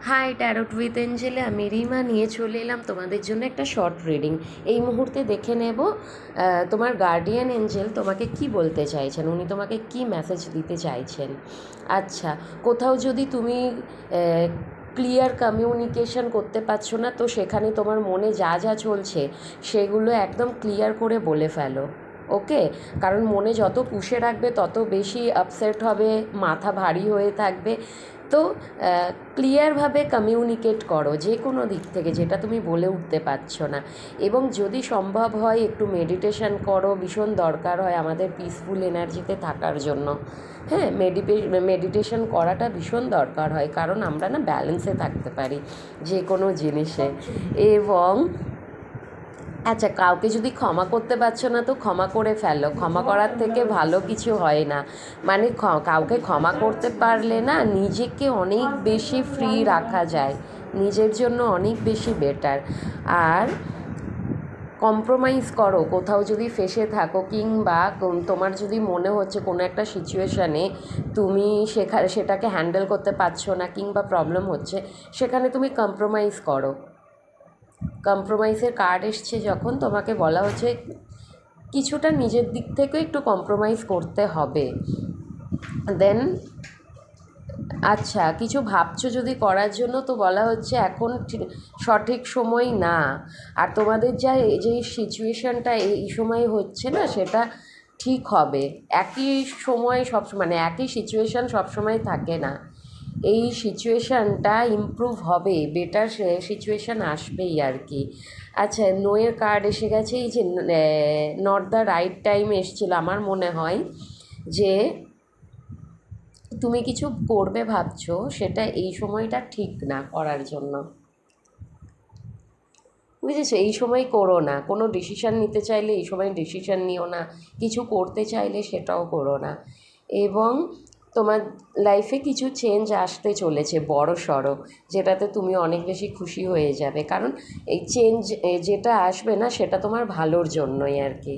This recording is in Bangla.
হাই ট্যারোট উইথ এঞ্জেলে আমি রিমা নিয়ে চলে এলাম তোমাদের জন্য একটা শর্ট রিডিং। এই মুহূর্তে দেখে নেব তোমার গার্ডিয়ান এঞ্জেল তোমাকে কি বলতে চাইছেন, উনি তোমাকে কি মেসেজ দিতে চাইছেন। আচ্ছা, কোথাও যদি তুমি ক্লিয়ার কমিউনিকেশন করতে পারছো না, তো সেখানে তোমার মনে যা যা চলছে সেগুলো একদম ক্লিয়ার করে বলে ফেলো। ওকে, কারণ মনে যত পুষে রাখবে তত বেশি আপসেট হবে, মাথা ভারী হয়ে থাকবে। তো ক্লিয়ারভাবে কমিউনিকেট করো যে কোনো দিক থেকে যেটা তুমি বলে উঠতে পারছো না। এবং যদি সম্ভব হয় একটু মেডিটেশন করো, ভীষণ দরকার হয় আমাদের পিসফুল এনার্জিতে থাকার জন্য। হ্যাঁ, মেডিটেশন করাটা ভীষণ দরকার হয়, কারণ আমরা না ব্যালেন্সে থাকতে পারি যে কোনো জিনিসে। এবং আচ্ছা, কাউকে যদি ক্ষমা করতে পারছো না তো ক্ষমা করে ফেলো, ক্ষমা করার থেকে ভালো কিছু হয় না। মানে কাউকে ক্ষমা করতে পারলে না নিজেকে অনেক বেশি ফ্রি রাখা যায়, নিজের জন্য অনেক বেশি বেটার। আর কম্প্রোমাইজ করো কোথাও যদি ফেঁসে থাকো, কিংবা তোমার যদি মনে হচ্ছে কোনো একটা সিচুয়েশানে তুমি সেটাকে হ্যান্ডেল করতে পারছো না কিংবা প্রবলেম হচ্ছে, সেখানে তুমি কম্প্রোমাইজ করো। কম্প্রোমাইজের কার্ড এসছে যখন, তোমাকে বলা হচ্ছে কিছুটা নিজের দিক থেকে একটু কম্প্রোমাইজ করতে হবে। দেন আচ্ছা, কিছু ভাবছো যদি করার জন্য, তো বলা হচ্ছে এখন সঠিক সময় না। আর তোমাদের যেই সিচুয়েশানটা এই সময় হচ্ছে না, সেটা ঠিক হবে। একই সময় মানে একই সিচুয়েশান সবসময় থাকে না। এই সিচুয়েশানটা ইমপ্রুভ হবে, বেটার সিচুয়েশান আসবেই আর কি। আচ্ছা, নোয়ের কার্ড এসে গেছে। এই যে নট দ্য রাইট টাইম এসেছিলো, আমার মনে হয় যে তুমি কিছু করবে ভাবছো, সেটা এই সময়টা ঠিক না করার জন্য। বুঝেছো, এই সময় করো না। কোনো ডিসিশান নিতে চাইলে এই সময় ডিসিশান নিও না, কিছু করতে চাইলে সেটাও করো না। এবং তোমার লাইফে কিছু চেঞ্জ আসতে চলেছে বড় সড়ো, যেটাতে তুমি অনেক বেশি খুশি হয়ে যাবে, কারণ এই চেঞ্জ যেটা আসবে না সেটা তোমার ভালোর জন্যই আর কি।